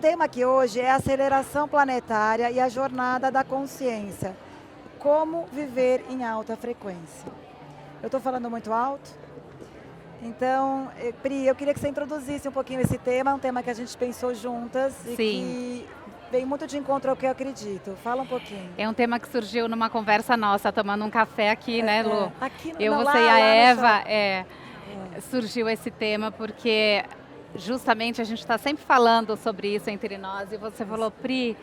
tema aqui hoje é a aceleração planetária e a jornada da consciência. Como viver em alta frequência. Eu estou falando muito alto? Então, Pri, eu queria que você introduzisse um pouquinho esse tema, um tema que a gente pensou juntas e que vem muito de encontro ao que eu acredito. Fala um pouquinho. É um tema que surgiu numa conversa nossa, tomando um café aqui, né, Lu? Aqui no, Eu, não, você lá, e a lá Eva, surgiu esse tema porque justamente a gente está sempre falando sobre isso entre nós e você falou, Pri,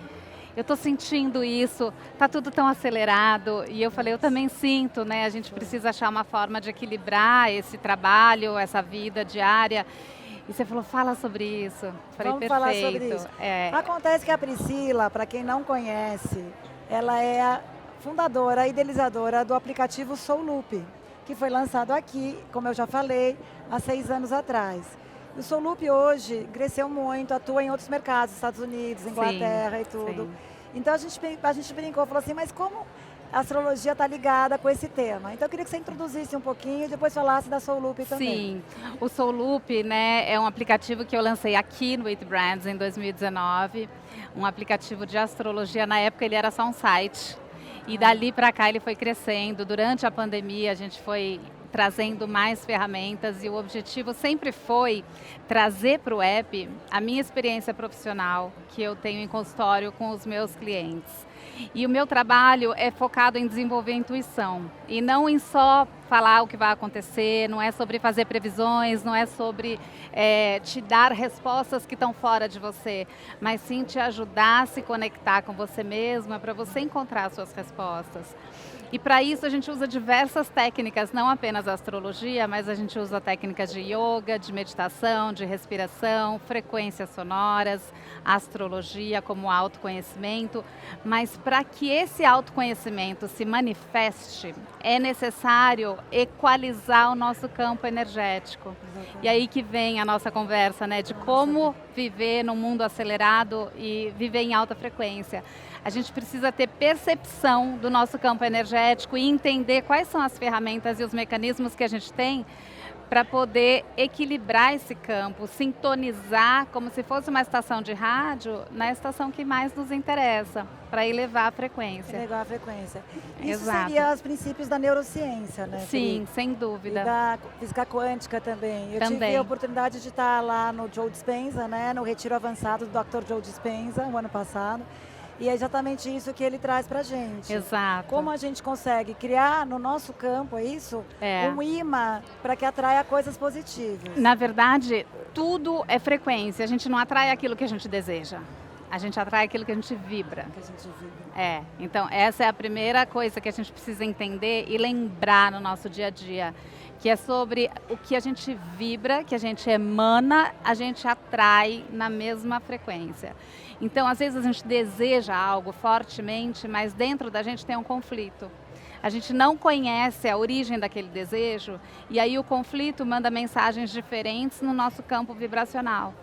eu estou sentindo isso, está tudo tão acelerado e eu falei, eu também sinto, né? A gente precisa achar uma forma de equilibrar esse trabalho, essa vida diária. E você falou, fala sobre isso. Falei, vamos perfeito. falar sobre isso. Acontece que a Priscila, para quem não conhece, ela é a fundadora, idealizadora do aplicativo Soulup, que foi lançado aqui, como eu já falei, há 6 anos atrás. O Soulup hoje cresceu muito, atua em outros mercados, Estados Unidos, Inglaterra e tudo. Sim. Então a gente brincou, falou assim, mas como a astrologia está ligada com esse tema? Então eu queria que você introduzisse um pouquinho e depois falasse da Soulup também. Sim, o Soulup, né, é um aplicativo que eu lancei aqui no It Brands em 2019, um aplicativo de astrologia. Na época ele era só um site e dali para cá ele foi crescendo. Durante a pandemia a gente foi trazendo mais ferramentas e o objetivo sempre foi trazer para o app a minha experiência profissional que eu tenho em consultório com os meus clientes. E o meu trabalho é focado em desenvolver a intuição e não em só falar o que vai acontecer, não é sobre fazer previsões, não é sobre te dar respostas que estão fora de você, mas sim te ajudar a se conectar com você mesma para você encontrar as suas respostas. E para isso a gente usa diversas técnicas, não apenas a astrologia, mas a gente usa técnicas de yoga, de meditação, de respiração, frequências sonoras, astrologia como autoconhecimento. Mas para que esse autoconhecimento se manifeste, é necessário equalizar o nosso campo energético. Exatamente. E aí que vem a nossa conversa, né, de como viver num mundo acelerado e viver em alta frequência. A gente precisa ter percepção do nosso campo energético e entender quais são as ferramentas e os mecanismos que a gente tem para poder equilibrar esse campo, sintonizar como se fosse uma estação de rádio na estação que mais nos interessa, para elevar a frequência. Elevar a frequência. Isso Exato. seria os princípios da neurociência, né? Sim, sem dúvida. E da física quântica também. Eu tive a oportunidade de estar lá no Joe Dispenza, né? No retiro avançado do Dr. Joe Dispenza, o ano passado. E é exatamente isso que ele traz pra gente. Exato. Como a gente consegue criar no nosso campo, é isso? Um imã para que atraia coisas positivas. Na verdade, tudo é frequência. A gente não atrai aquilo que a gente deseja. A gente atrai aquilo que a gente vibra. Então essa é a primeira coisa que a gente precisa entender e lembrar no nosso dia a dia. Que é sobre o que a gente vibra, que a gente emana, a gente atrai na mesma frequência. Então, às vezes a gente deseja algo fortemente, mas dentro da gente tem um conflito. A gente não conhece a origem daquele desejo e aí o conflito manda mensagens diferentes no nosso campo vibracional.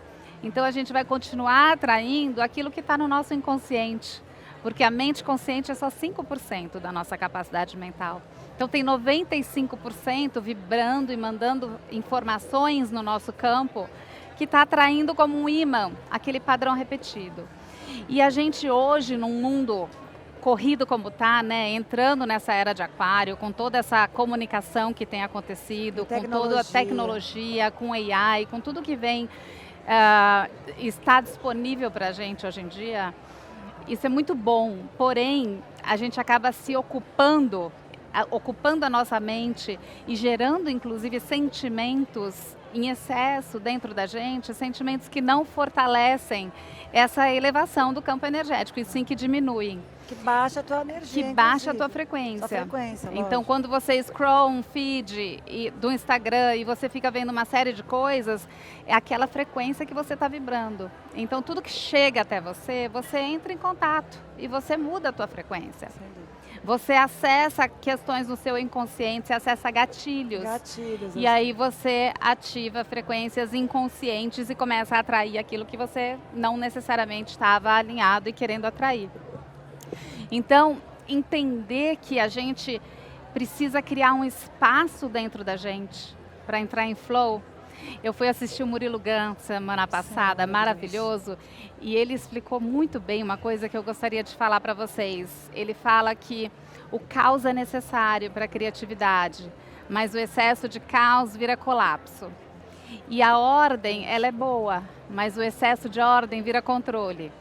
Então, a gente vai continuar atraindo aquilo que está no nosso inconsciente, porque a mente consciente é só 5% da nossa capacidade mental. Então tem 95% vibrando e mandando informações no nosso campo que está atraindo como um imã aquele padrão repetido. E a gente hoje, num mundo corrido como está, né, entrando nessa era de aquário, com toda essa comunicação que tem acontecido, com toda a tecnologia, com AI, com tudo que vem, está disponível para a gente hoje em dia, isso é muito bom, porém a gente acaba se ocupando a nossa mente e gerando inclusive sentimentos em excesso dentro da gente, sentimentos que não fortalecem essa elevação do campo energético, e sim que diminuem. Que baixa a tua energia, que baixa a tua frequência. Então, quando você scroll um feed do Instagram e você fica vendo uma série de coisas, é aquela frequência que você está vibrando. Então, tudo que chega até você, você entra em contato e você muda a tua frequência. Você acessa questões no seu inconsciente, você acessa gatilhos. E aí você ativa frequências inconscientes e começa a atrair aquilo que você não necessariamente estava alinhado e querendo atrair. Então, entender que a gente precisa criar um espaço dentro da gente para entrar em flow Eu fui assistir o Murilo Gun semana passada, maravilhoso, e ele explicou muito bem uma coisa que eu gostaria de falar para vocês. Ele fala que o caos é necessário para a criatividade, mas o excesso de caos vira colapso. E a ordem, ela é boa, mas o excesso de ordem vira controle.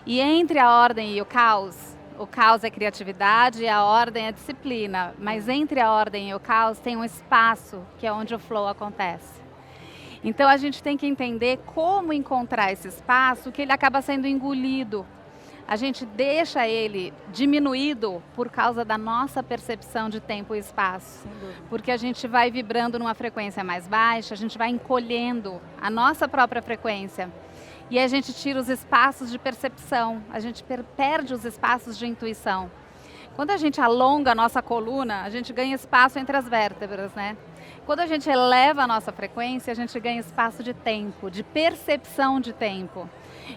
E entre a ordem e o caos é criatividade e a ordem é disciplina. Mas entre a ordem e o caos tem um espaço que é onde o flow acontece. Então a gente tem que entender como encontrar esse espaço que ele acaba sendo engolido. A gente deixa ele diminuído por causa da nossa percepção de tempo e espaço. Porque a gente vai vibrando numa frequência mais baixa, a gente vai encolhendo a nossa própria frequência. E a gente tira os espaços de percepção, a gente perde os espaços de intuição. Quando a gente alonga a nossa coluna, a gente ganha espaço entre as vértebras, né? Quando a gente eleva a nossa frequência, a gente ganha espaço de tempo, de percepção de tempo.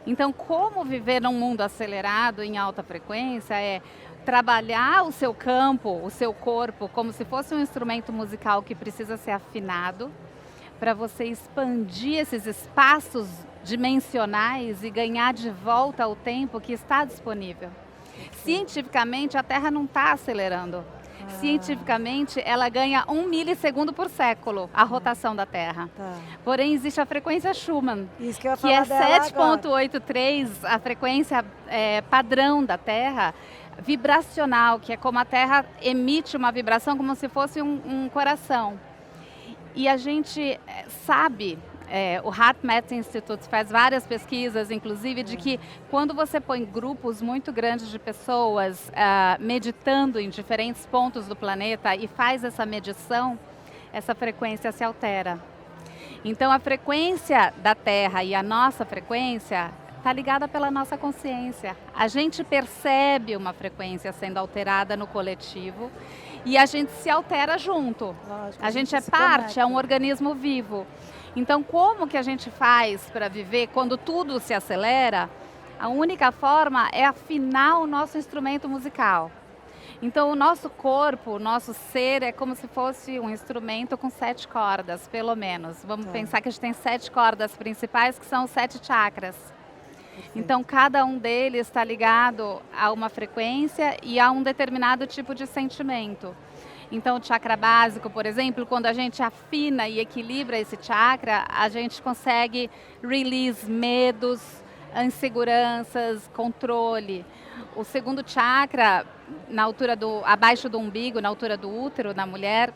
Então, como viver num mundo acelerado em alta frequência é trabalhar o seu campo, o seu corpo, como se fosse um instrumento musical que precisa ser afinado, para você expandir esses espaços dimensionais e ganhar de volta o tempo que está disponível. Cientificamente, a Terra não está acelerando. Cientificamente, ela ganha 1 milissegundo por século, a rotação da Terra. Porém, existe a frequência Schumann, que é 7,83, a frequência padrão da Terra, vibracional, que é como a Terra emite uma vibração como se fosse um coração. E a gente sabe, o HeartMath Institute faz várias pesquisas, inclusive, de que quando você põe grupos muito grandes de pessoas meditando em diferentes pontos do planeta e faz essa medição, essa frequência se altera. Então, a frequência da Terra e a nossa frequência está ligada pela nossa consciência. A gente percebe uma frequência sendo alterada no coletivo e a gente se altera junto. Lógico, a gente é parte, é um organismo vivo. Então, como que a gente faz para viver quando tudo se acelera? A única forma é afinar o nosso instrumento musical. Então, o nosso corpo, o nosso ser é como se fosse um instrumento com 7 cordas, pelo menos. Vamos pensar que a gente tem 7 cordas principais, que são os 7 chakras. Então, cada um deles está ligado a uma frequência e a um determinado tipo de sentimento. Então, o chakra básico, por exemplo, quando a gente afina e equilibra esse chakra, a gente consegue release medos, inseguranças, controle. O segundo chakra, na altura abaixo do umbigo, na altura do útero, na mulher,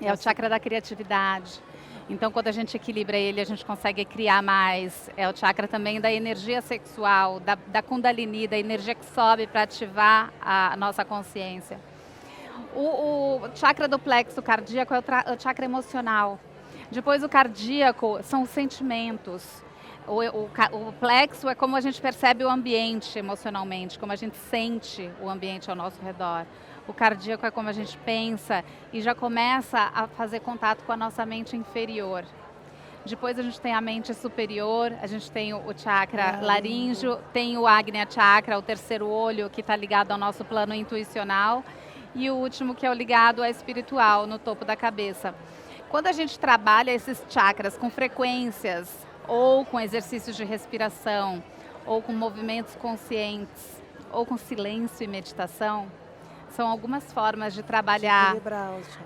é o chakra da criatividade. Então, quando a gente equilibra ele, a gente consegue criar mais. É o chakra também da energia sexual, da Kundalini, da energia que sobe para ativar a nossa consciência. O chakra do plexo cardíaco é o chakra emocional. Depois, o cardíaco são os sentimentos. O plexo é como a gente percebe o ambiente emocionalmente, como a gente sente o ambiente ao nosso redor. O cardíaco é como a gente pensa e já começa a fazer contato com a nossa mente inferior. Depois a gente tem a mente superior, a gente tem o chakra laríngeo, tem o Agnya Chakra, o terceiro olho, que está ligado ao nosso plano intuicional. E o último, que é o ligado ao espiritual, no topo da cabeça. Quando a gente trabalha esses chakras com frequências, ou com exercícios de respiração, ou com movimentos conscientes, ou com silêncio e meditação, são algumas formas de trabalhar.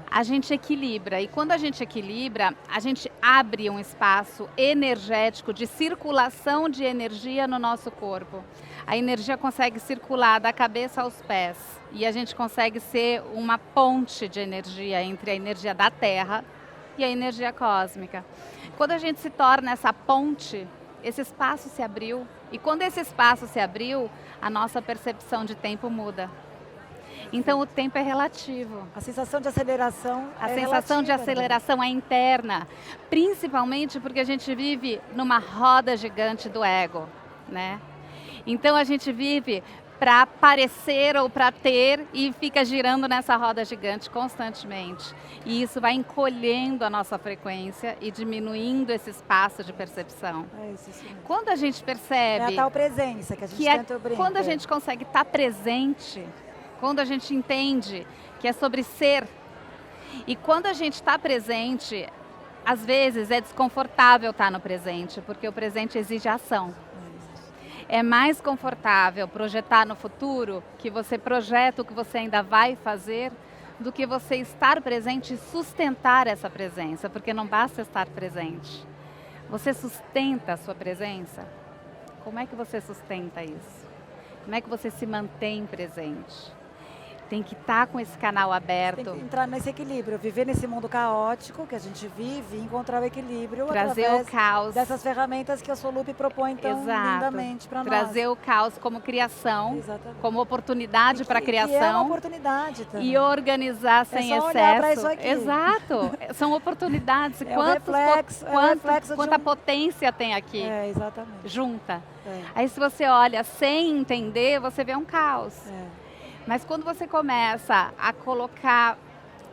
A gente equilibra, e quando a gente equilibra, a gente abre um espaço energético de circulação de energia no nosso corpo. A energia consegue circular da cabeça aos pés, e a gente consegue ser uma ponte de energia entre a energia da Terra e a energia cósmica. Quando a gente se torna essa ponte, esse espaço se abriu, e quando esse espaço se abriu, a nossa percepção de tempo muda. Então, o tempo é relativo. A sensação de aceleração A sensação de aceleração é interna, principalmente porque a gente vive numa roda gigante do ego, né? Então, a gente vive para parecer ou para ter e fica girando nessa roda gigante constantemente. E isso vai encolhendo a nossa frequência e diminuindo esse espaço de percepção. É isso, sim. Quando a gente percebe... É a tal presença que a gente tanto brinca. Quando a gente consegue estar presente, quando a gente entende que é sobre ser, e quando a gente está presente, às vezes é desconfortável estar no presente, porque o presente exige ação. É mais confortável projetar no futuro, que você projeta o que você ainda vai fazer, do que você estar presente e sustentar essa presença, porque não basta estar presente. Você sustenta a sua presença? Como é que você sustenta isso? Como é que você se mantém presente? Tem que estar com esse canal aberto. Tem que entrar nesse equilíbrio, viver nesse mundo caótico que a gente vive e encontrar o equilíbrio trazer através o caos dessas ferramentas que a Solup propõe tão lindamente para nós. Trazer o caos como criação, exatamente, como oportunidade para criação. Que é uma oportunidade também. E organizar sem excesso. Olhar para isso aqui. Exato. São oportunidades. Quanta potência tem aqui. Exatamente. Junta. Aí se você olha sem entender, você vê um caos. Mas quando você começa a colocar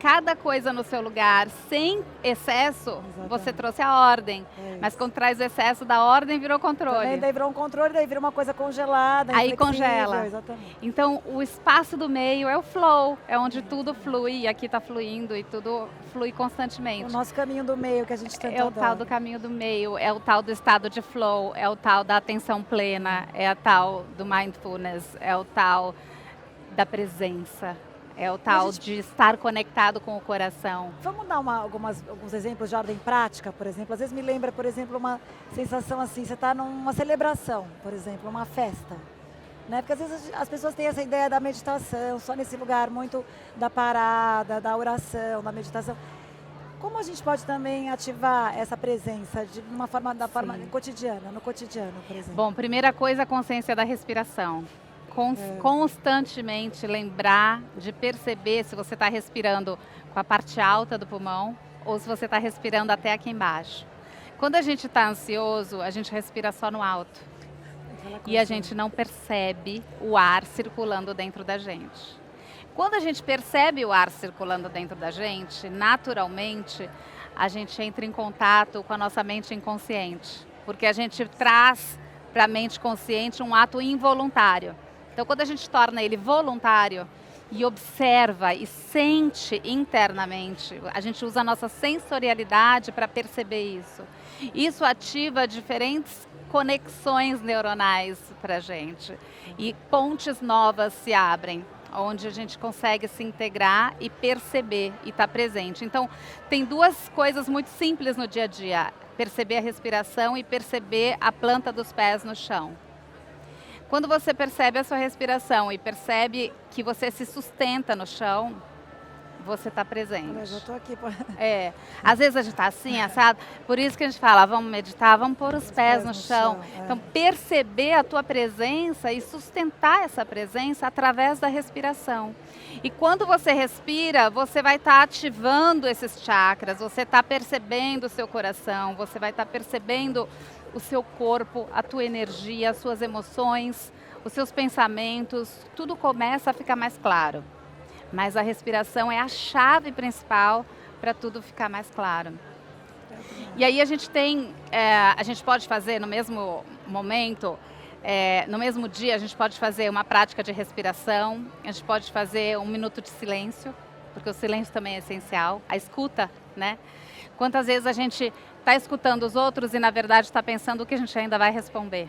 cada coisa no seu lugar, sem excesso, você trouxe a ordem. Mas quando traz o excesso da ordem, virou controle. Também daí virou um controle, daí vira uma coisa congelada, aí congela. Exatamente. Então, o espaço do meio é o flow, é onde tudo flui, e aqui está fluindo, e tudo flui constantemente. O nosso caminho do meio que a gente tenta o tal do caminho do meio, é o tal do estado de flow, é o tal da atenção plena, é a tal do mindfulness, é o tal da presença. É o tal de estar conectado com o coração. Vamos dar alguns exemplos de ordem prática, por exemplo? Às vezes me lembra, por exemplo, uma sensação assim, você está numa celebração, por exemplo, uma festa. Né? Porque às vezes as pessoas têm essa ideia da meditação, só nesse lugar muito da parada, da oração, da meditação. Como a gente pode também ativar essa presença da forma cotidiana, no cotidiano, por exemplo? Bom, primeira coisa, a consciência da respiração. Constantemente lembrar de perceber se você está respirando com a parte alta do pulmão ou se você está respirando até aqui embaixo. Quando a gente está ansioso, a gente respira só no alto. E a gente não percebe o ar circulando dentro da gente. Quando a gente percebe o ar circulando dentro da gente, naturalmente, a gente entra em contato com a nossa mente inconsciente. Porque a gente traz para a mente consciente um ato involuntário. Então, quando a gente torna ele voluntário e observa e sente internamente, a gente usa a nossa sensorialidade para perceber isso. Isso ativa diferentes conexões neuronais para a gente. E pontes novas se abrem, onde a gente consegue se integrar e perceber e estar presente. Então, tem duas coisas muito simples no dia a dia. Perceber a respiração e perceber a planta dos pés no chão. Quando você percebe a sua respiração e percebe que você se sustenta no chão, você está presente. Eu já estou aqui. Às vezes a gente está assim, assado. Por isso que a gente fala, vamos meditar, vamos pôr os pés no chão. Então, perceber a tua presença e sustentar essa presença através da respiração. E quando você respira, você vai estar ativando esses chakras, você está percebendo o seu coração, você vai estar percebendo o seu corpo, a tua energia, as suas emoções, os seus pensamentos, tudo começa a ficar mais claro. Mas a respiração é a chave principal para tudo ficar mais claro. E aí a gente a gente pode fazer no mesmo momento, no mesmo dia, a gente pode fazer uma prática de respiração, a gente pode fazer 1 minuto de silêncio, porque o silêncio também é essencial, a escuta, né? Quantas vezes a gente está escutando os outros e, na verdade, está pensando o que a gente ainda vai responder,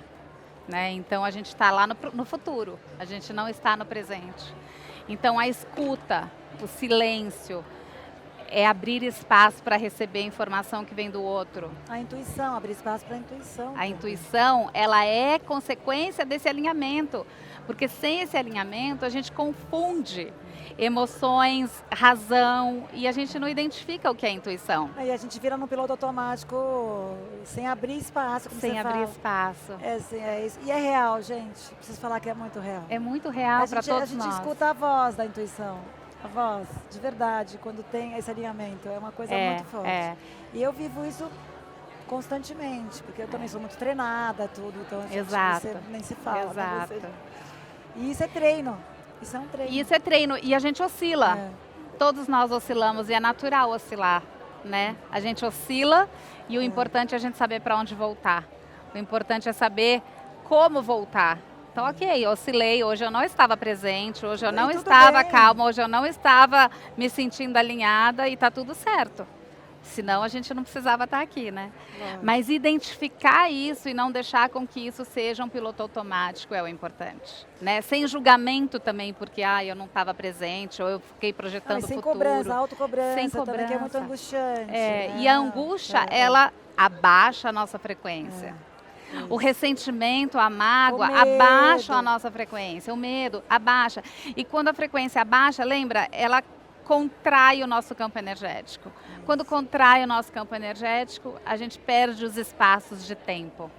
né? Então, a gente está lá no futuro, a gente não está no presente. Então, a escuta, o silêncio, é abrir espaço para receber a informação que vem do outro. A intuição, abrir espaço para a intuição. A intuição, ela é consequência desse alinhamento, porque sem esse alinhamento, a gente confunde emoções, razão, e a gente não identifica o que é intuição. Aí a gente vira no piloto automático sem abrir espaço, como sem você abrir fala. espaço. É isso. E é real, gente. Preciso falar que é muito real. É muito real para todos nós. A gente escuta a voz da intuição. A voz, de verdade, quando tem esse alinhamento. É uma coisa muito forte. E eu vivo isso constantemente, porque eu também sou muito treinada, tudo. Então, você nem se fala. Exato. E isso é treino. Isso é um treino. Isso é treino. E a gente oscila. Todos nós oscilamos e é natural oscilar, né? A gente oscila e o importante é a gente saber para onde voltar. O importante é saber como voltar. Então, ok, oscilei, hoje eu não estava presente, hoje eu não estava calma, hoje eu não estava me sentindo alinhada e está tudo certo. Senão a gente não precisava estar aqui, né? Lógico. Mas identificar isso e não deixar com que isso seja um piloto automático é o importante, né? Sem julgamento também, porque eu não estava presente, ou eu fiquei projetando o sem futuro. cobrança, autocobrança Sem também, que é muito cobrança. angustiante. É, né? e a angústia, ela abaixa a nossa frequência. O ressentimento, a mágoa, O medo. abaixa a nossa frequência. O medo, abaixa. E quando a frequência abaixa, lembra, ela contrai o nosso campo energético. Quando contrai o nosso campo energético, a gente perde os espaços de tempo.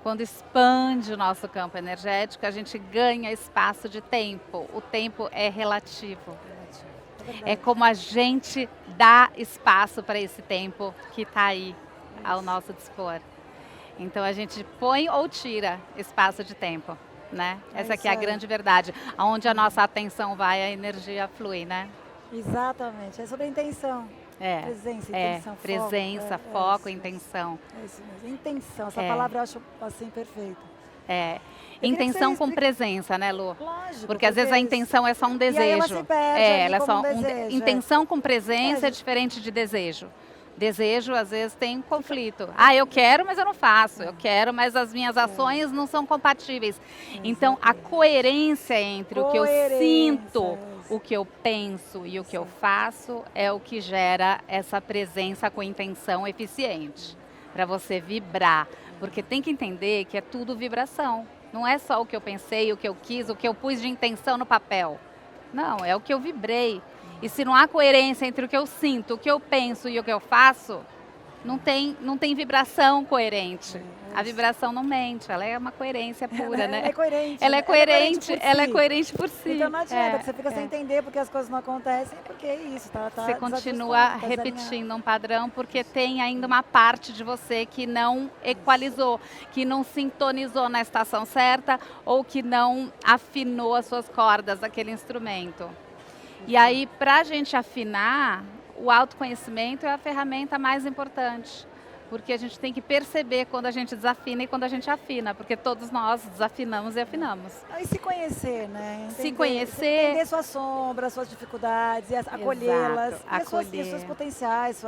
Quando expande o nosso campo energético, a gente ganha espaço de tempo. O tempo é relativo. É como a gente dá espaço para esse tempo que está aí ao nosso dispor. Então a gente põe ou tira espaço de tempo, né? Essa aqui é a grande verdade. Onde a nossa atenção vai, a energia flui, né? Exatamente, é sobre a intenção. Presença, intenção, presença, foco, intenção. É isso mesmo, intenção, essa palavra eu acho assim perfeita. Intenção com presença, né, Lu? Lógico. Porque às vezes a intenção é só um desejo. E aí ela se perde ela é como só um desejo. Intenção com presença é diferente de desejo. Desejo, às vezes, tem conflito. Eu quero, mas eu não faço. Eu quero, mas as minhas ações não são compatíveis. Então, a coerência entre o que eu sinto, o que eu penso e o que eu faço é o que gera essa presença com intenção eficiente. Para você vibrar. Porque tem que entender que é tudo vibração. Não é só o que eu pensei, o que eu quis, o que eu pus de intenção no papel. Não, é o que eu vibrei. E se não há coerência entre o que eu sinto, o que eu penso e o que eu faço, não tem vibração coerente. A vibração não mente, ela é uma coerência pura, né? Ela é coerente. Ela é coerente, ela é coerente por si. Então não adianta, você fica sem entender porque as coisas não acontecem, porque é isso, você continua repetindo um padrão porque tem ainda uma parte de você que não equalizou, que não sintonizou na estação certa ou que não afinou as suas cordas daquele instrumento. E aí, para a gente afinar, o autoconhecimento é a ferramenta mais importante. Porque a gente tem que perceber quando a gente desafina e quando a gente afina. Porque todos nós desafinamos e afinamos. E se conhecer, né? Se conhecer. Entender suas sombras, suas dificuldades, e acolhê-las. E os seus potenciais,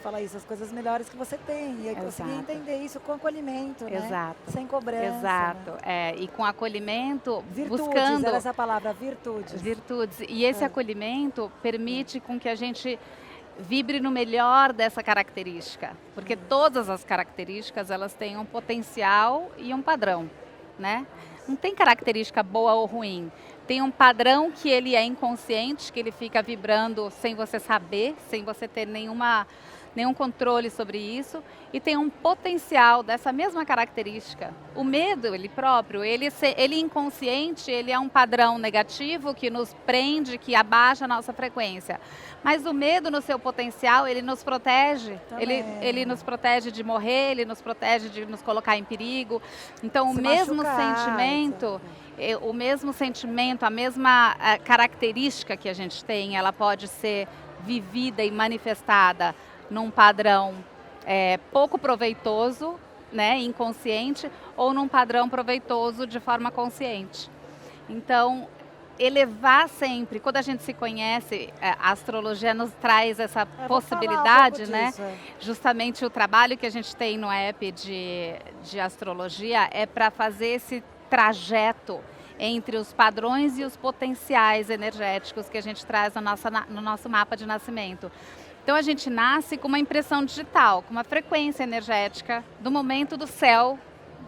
fala isso, as coisas melhores que você tem. E conseguir entender isso com acolhimento, né? Sem cobrança. Exato. E com acolhimento, virtudes, buscando... era essa palavra, virtudes. Virtudes. E esse acolhimento permite com que a gente vibre no melhor dessa característica. Porque todas as características, elas têm um potencial e um padrão, né? Não tem característica boa ou ruim. Tem um padrão que ele é inconsciente, que ele fica vibrando sem você saber, sem você ter nenhum controle sobre isso. E tem um potencial dessa mesma característica. O medo, ele próprio, ele inconsciente, ele é um padrão negativo que nos prende, que abaixa a nossa frequência. Mas o medo no seu potencial, ele nos protege. Ele nos protege de morrer, ele nos protege de nos colocar em perigo. Então, o mesmo sentimento, a mesma característica que a gente tem, ela pode ser vivida e manifestada num padrão pouco proveitoso, né, inconsciente, ou num padrão proveitoso de forma consciente. Então, elevar sempre, quando a gente se conhece, a astrologia nos traz essa possibilidade, né? Justamente o trabalho que a gente tem no app de astrologia é para fazer esse trajeto entre os padrões e os potenciais energéticos que a gente traz no nosso mapa de nascimento. Então a gente nasce com uma impressão digital, com uma frequência energética do momento do céu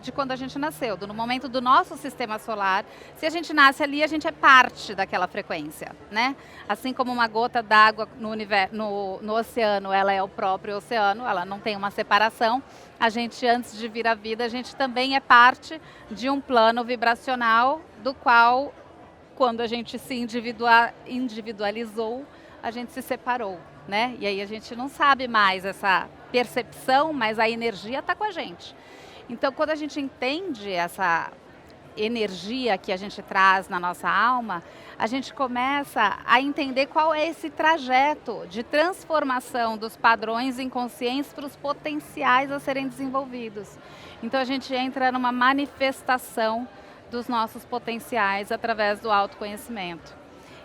de quando a gente nasceu, no momento do nosso sistema solar. Se a gente nasce ali, a gente é parte daquela frequência, né? Assim como uma gota d'água no oceano, ela é o próprio oceano, ela não tem uma separação. A gente, antes de vir à vida, a gente também é parte de um plano vibracional do qual, quando a gente se individualizou, a gente se separou, né? E aí a gente não sabe mais essa percepção, mas a energia está com a gente. Então, quando a gente entende essa energia que a gente traz na nossa alma, a gente começa a entender qual é esse trajeto de transformação dos padrões inconscientes para os potenciais a serem desenvolvidos. Então, a gente entra numa manifestação dos nossos potenciais através do autoconhecimento.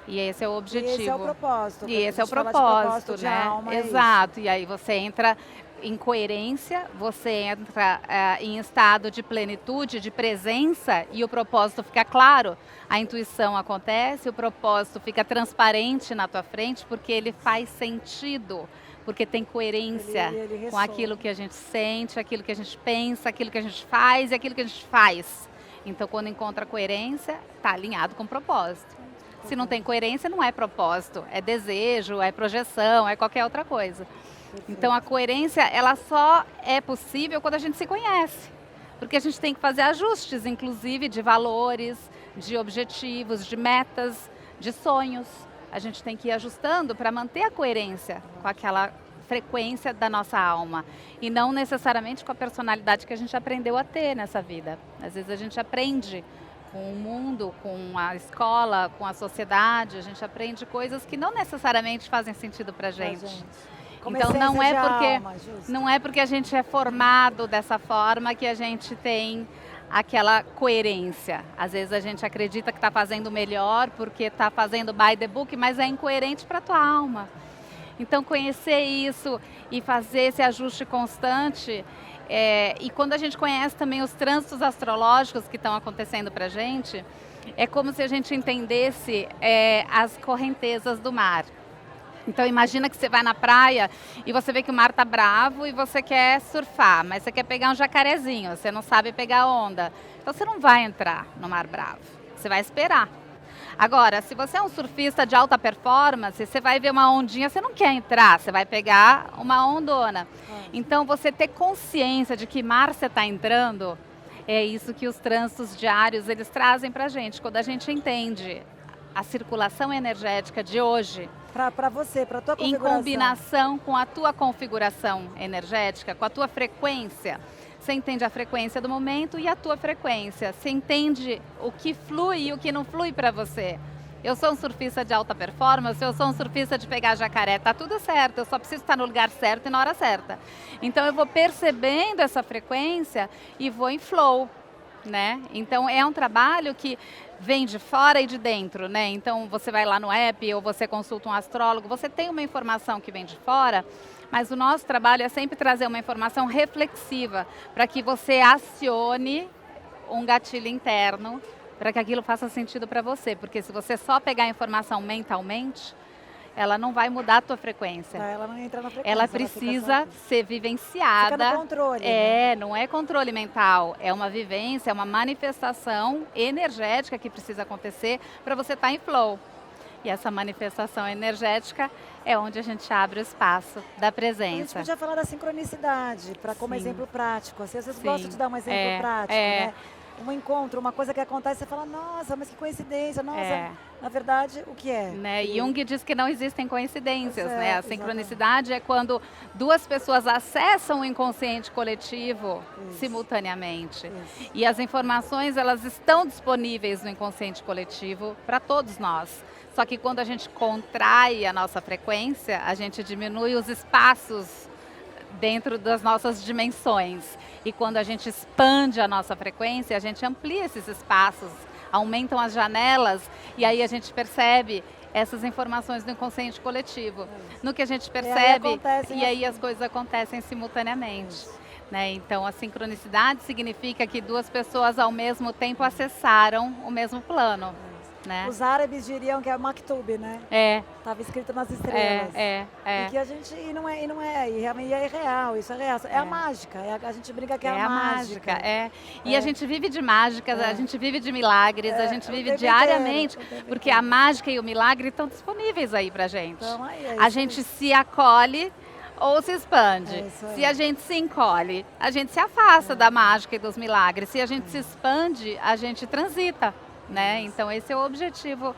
E esse é o objetivo. E esse é o propósito. E esse é o propósito, né? Alma, Exato. E aí você entra em coerência, você entra em estado de plenitude, de presença, e o propósito fica claro. A intuição acontece, o propósito fica transparente na tua frente, porque ele faz sentido, porque tem coerência ele com aquilo que a gente sente, aquilo que a gente pensa, aquilo que a gente faz e aquilo que a gente faz. Então, quando encontra coerência, está alinhado com o propósito. Se não tem coerência, não é propósito, é desejo, é projeção, é qualquer outra coisa. Então a coerência, ela só é possível quando a gente se conhece. Porque a gente tem que fazer ajustes, inclusive de valores, de objetivos, de metas, de sonhos. A gente tem que ir ajustando para manter a coerência com aquela frequência da nossa alma. E não necessariamente com a personalidade que a gente aprendeu a ter nessa vida. Às vezes a gente aprende com o mundo, com a escola, com a sociedade, a gente aprende coisas que não necessariamente fazem sentido para a gente. Então não é porque a gente é formado dessa forma que a gente tem aquela coerência. Às vezes a gente acredita que está fazendo melhor porque está fazendo by the book, mas é incoerente para a tua alma. Então conhecer isso e fazer esse ajuste constante, e quando a gente conhece também os trânsitos astrológicos que estão acontecendo para a gente, é como se a gente entendesse as correntezas do mar. Então imagina que você vai na praia e você vê que o mar tá bravo e você quer surfar, mas você quer pegar um jacarezinho, você não sabe pegar onda. Então você não vai entrar no mar bravo, você vai esperar. Agora, se você é um surfista de alta performance, você vai ver uma ondinha, você não quer entrar, você vai pegar uma ondona. Então você ter consciência de que mar você está entrando, é isso que os trânsitos diários eles trazem pra gente. Quando a gente entende a circulação energética de hoje, para você, para a tua configuração. Em combinação com a tua configuração energética, com a tua frequência. Você entende a frequência do momento e a tua frequência. Você entende o que flui e o que não flui para você. Eu sou um surfista de alta performance, eu sou um surfista de pegar jacaré, tá tudo certo, eu só preciso estar no lugar certo e na hora certa. Então eu vou percebendo essa frequência e vou em flow, né? Então é um trabalho que vem de fora e de dentro, né? Então você vai lá no app ou você consulta um astrólogo, você tem uma informação que vem de fora, mas o nosso trabalho é sempre trazer uma informação reflexiva para que você acione um gatilho interno para que aquilo faça sentido para você, porque se você só pegar a informação mentalmente, ela não vai mudar a tua frequência. Ela não entra na frequência. Ela precisa ser vivenciada. Fica no controle. Né? Não é controle mental, é uma vivência, é uma manifestação energética que precisa acontecer para você estar em flow. E essa manifestação energética é onde a gente abre o espaço da presença. A gente podia falar da sincronicidade, como exemplo prático. Às vezes gosto de dar um exemplo prático, né? Um encontro, uma coisa que acontece, você fala, nossa, mas que coincidência, nossa, na verdade, o que é? Né? Jung diz que não existem coincidências, né? A sincronicidade é quando duas pessoas acessam o inconsciente coletivo simultaneamente. E as informações, elas estão disponíveis no inconsciente coletivo para todos nós. Só que quando a gente contrai a nossa frequência, a gente diminui os espaços dentro das nossas dimensões. E quando a gente expande a nossa frequência, a gente amplia esses espaços, aumentam as janelas e aí a gente percebe essas informações do inconsciente coletivo. No que a gente percebe, e aí as coisas acontecem simultaneamente. Né? Então a sincronicidade significa que duas pessoas ao mesmo tempo acessaram o mesmo plano. Né? Os árabes diriam que é maktub, né? Estava escrito nas estrelas. E que a gente e não é real, isso é real. É a mágica, a gente brinca que é a mágica. E a gente vive de mágicas, a gente vive de milagres, a gente vive diariamente, porque a mágica e o milagre estão disponíveis aí pra gente. Então, a gente se acolhe ou se expande. Se a gente se encolhe, a gente se afasta da mágica e dos milagres. Se a gente se expande, a gente transita. Né? Então esse é o objetivo,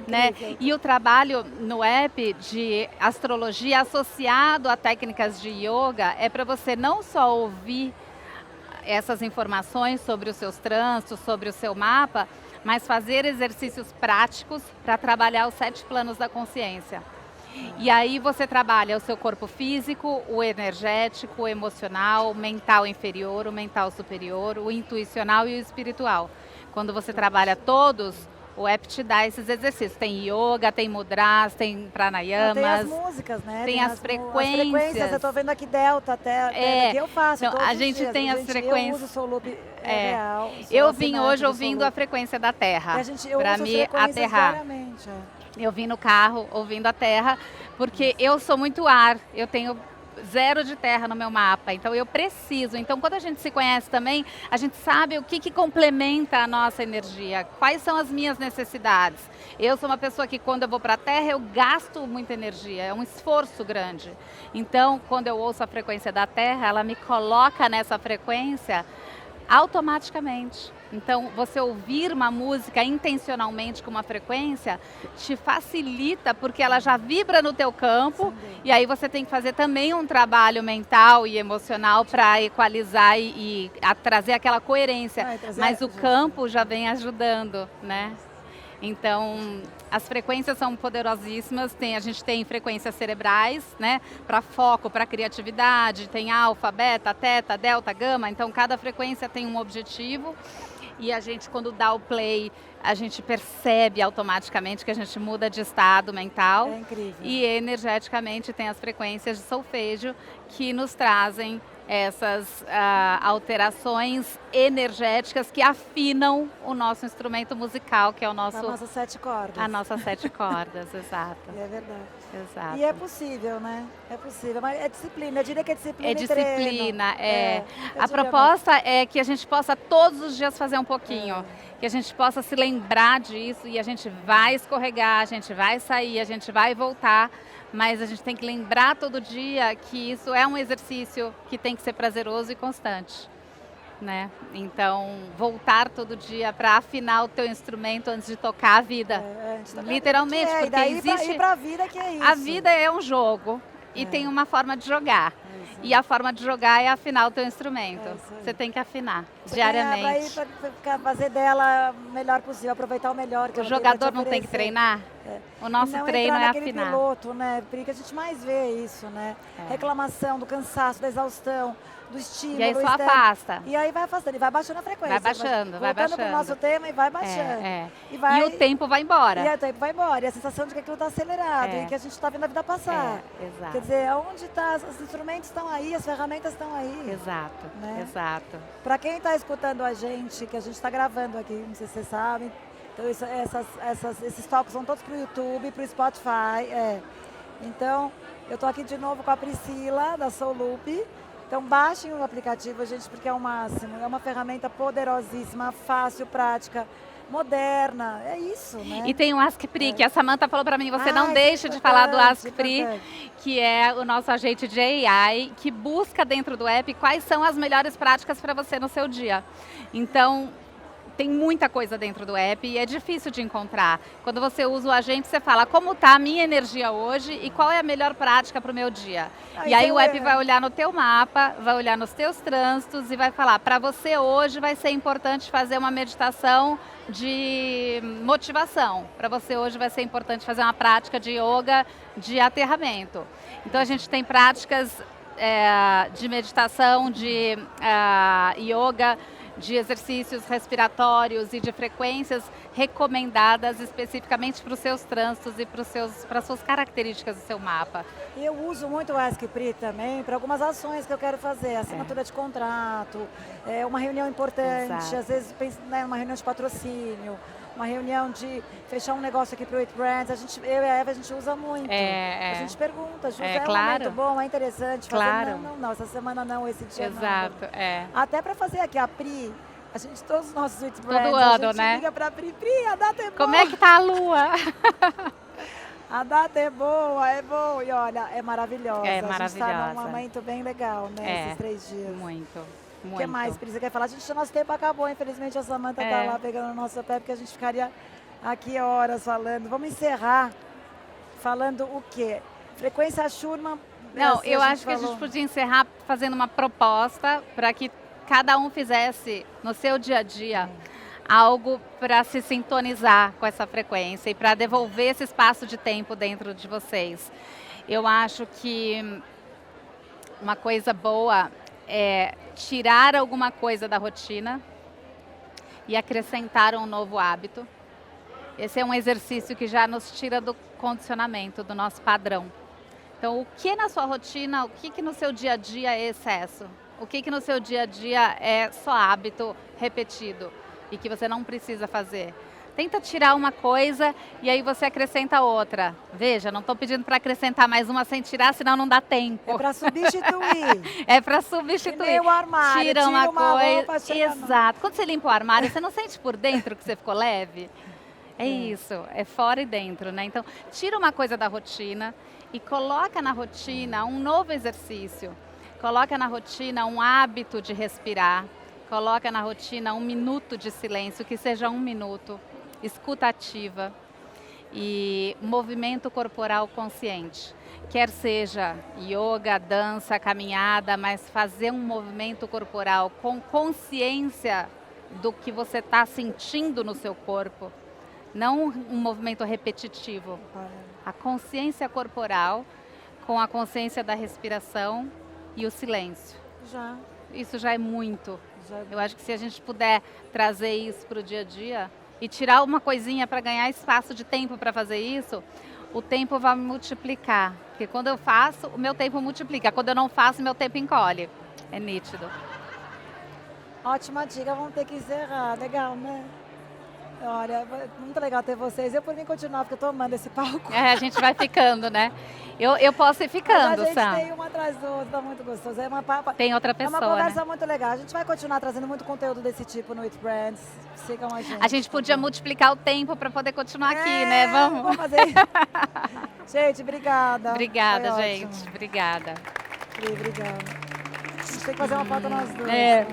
né? E o trabalho no app de astrologia associado a técnicas de yoga é para você não só ouvir essas informações sobre os seus trânsitos, sobre o seu mapa, mas fazer exercícios práticos para trabalhar os 7 planos da consciência. E aí você trabalha o seu corpo físico, o energético, o emocional, o mental inferior, o mental superior, o intuicional e o espiritual. Quando você trabalha todos, O app te dá esses exercícios. Tem yoga, tem mudras, tem pranayamas. Tem as músicas, né? Tem as frequências. As frequências, eu tô vendo aqui Delta, até que eu faço. Então, a gente dias. tem as frequências. Eu uso o Soul Loop real. Eu vim hoje ouvindo a frequência da Terra, para me aterrar. Eu vim no carro ouvindo a Terra, porque eu sou muito ar, eu tenho 0 de terra no meu mapa, então eu preciso. Então, quando a gente se conhece também, a gente sabe o que complementa a nossa energia, quais são as minhas necessidades. Eu sou uma pessoa que, quando eu vou para a Terra, eu gasto muita energia, é um esforço grande. Então, quando eu ouço a frequência da Terra, ela me coloca nessa frequência automaticamente. Então, você ouvir uma música intencionalmente com uma frequência te facilita, porque ela já vibra no teu campo. Sim. E aí você tem que fazer também um trabalho mental e emocional para equalizar e trazer aquela coerência. Mas o campo já vem ajudando, né? Então, as frequências são poderosíssimas, a gente tem frequências cerebrais, né, para foco, para criatividade, tem alfa, beta, teta, delta, gama, então cada frequência tem um objetivo e a gente, quando dá o play, a gente percebe automaticamente que a gente muda de estado mental. É incrível. E energeticamente tem as frequências de solfejo que nos trazem essas alterações energéticas que afinam o nosso instrumento musical, que é o nosso... A nossa 7 cordas. A nossa 7 cordas, exato. É verdade. Exato. E é possível, né? É possível, mas é disciplina, eu diria que é disciplina. É disciplina, A diria proposta é que a gente possa todos os dias fazer um pouquinho, que a gente possa se lembrar disso e a gente vai escorregar, a gente vai sair, a gente vai voltar, mas a gente tem que lembrar todo dia que isso é um exercício que tem que ser prazeroso e constante, né? Então, voltar todo dia para afinar o teu instrumento antes de tocar a vida, literalmente, porque e daí existe... ir para a vida que é isso. A vida é um jogo e tem uma forma de jogar. E a forma de jogar é afinar o teu instrumento. Você tem que afinar diariamente. Para fazer dela o melhor possível, aproveitar o melhor. Que o jogador não tem que treinar? O nosso treino é afinar. Piloto, né? Porque a gente mais vê isso, né? Reclamação do cansaço, da exaustão, do estímulo. E aí só afasta. E aí vai afastando, e vai baixando a frequência. Vai baixando, vai baixando. Voltando para o nosso tema e vai baixando. E o tempo vai embora. E o tempo vai embora. E a sensação de que aquilo está acelerado e que a gente está vendo a vida passar. Exato. Quer dizer, onde está? Os instrumentos estão aí, as ferramentas estão aí. Exato, né? Exato. Para quem está escutando a gente, que a gente está gravando aqui, não sei se vocês sabem, então esses talks são todos para o YouTube, para o Spotify. Então, eu estou aqui de novo com a Priscila, da Soul Loop. Então, baixem o aplicativo, gente, porque é o máximo. É uma ferramenta poderosíssima, fácil, prática, moderna. É isso, né? E tem o AskPri, que a Samantha falou para mim, você não deixa de falar do AskPri, que é o nosso agente de AI, que busca dentro do app quais são as melhores práticas para você no seu dia. Então, tem muita coisa dentro do app e é difícil de encontrar. Quando você usa o agente, você fala como está a minha energia hoje e qual é a melhor prática para o meu dia. E aí o app vai olhar no teu mapa, vai olhar nos teus trânsitos e vai falar, para você hoje vai ser importante fazer uma meditação de motivação. Para você hoje vai ser importante fazer uma prática de yoga de aterramento. Então a gente tem práticas de meditação, de yoga, de exercícios respiratórios e de frequências recomendadas especificamente para os seus trânsitos e para as suas características do seu mapa. E eu uso muito o AskPri também para algumas ações que eu quero fazer, assinatura de contrato, uma reunião importante, às vezes uma reunião de patrocínio, uma reunião de fechar um negócio aqui para o 8 Brands, eu e a Eva, a gente usa muito. A gente pergunta, é um momento bom, é interessante fazer, não, essa semana não, esse dia não. Exato, Até para fazer aqui a Pri, a gente, todos os nossos 8 Brands, todo ano, a gente liga para a Pri, a data é boa. Como é que tá a lua? A data é boa, e olha, é maravilhosa. É maravilhosa. A gente está num momento bem legal, né, esses 3 dias. Muito. O que mais, Pri, você quer falar? O nosso tempo acabou, infelizmente a Samantha está lá pegando o nosso pé, porque a gente ficaria aqui horas falando. Vamos encerrar falando o quê? Frequência Schurman. Não, eu acho que a gente podia encerrar fazendo uma proposta para que cada um fizesse no seu dia a dia algo para se sintonizar com essa frequência e para devolver esse espaço de tempo dentro de vocês. Eu acho que uma coisa boa é tirar alguma coisa da rotina e acrescentar um novo hábito. Esse é um exercício que já nos tira do condicionamento, do nosso padrão. Então, o que na sua rotina, o que no seu dia a dia é excesso? O que no seu dia a dia é só hábito repetido e que você não precisa fazer? Tenta tirar uma coisa e aí você acrescenta outra. Veja, não estou pedindo para acrescentar mais uma sem tirar, senão não dá tempo. É para substituir. É para substituir. Que nem o armário, tira uma coisa. Roupa, Exato. Quando você limpa o armário, você não sente por dentro que você ficou leve? É isso, é fora e dentro, né? Então, tira uma coisa da rotina e coloca na rotina um novo exercício. Coloca na rotina um hábito de respirar. Coloca na rotina 1 minuto de silêncio, que seja 1 minuto. Escuta ativa e movimento corporal consciente. Quer seja yoga, dança, caminhada, mas fazer um movimento corporal com consciência do que você está sentindo no seu corpo. Não um movimento repetitivo. A consciência corporal com a consciência da respiração e o silêncio. Isso já é muito. Eu acho que se a gente puder trazer isso para o dia a dia e tirar uma coisinha para ganhar espaço de tempo para fazer isso, o tempo vai multiplicar. Porque quando eu faço, o meu tempo multiplica. Quando eu não faço, meu tempo encolhe. É nítido. Ótima dica, vamos ter que encerrar. Legal, né? Olha, muito legal ter vocês. Eu por mim continuar, porque eu tô amando esse palco. É, a gente vai ficando, né? Eu posso ir ficando, Sam. A gente Sam. tem uma atrás do outro, tá muito gostoso. Tem outra pessoa, é uma conversa né? muito legal. A gente vai continuar trazendo muito conteúdo desse tipo no It Brands. Sigam a gente. A gente podia multiplicar o tempo para poder continuar aqui, né? Vamos fazer. Gente, obrigada. Obrigada, gente. Ótimo. Obrigada. Obrigada. A gente tem que fazer uma foto nós dois. É.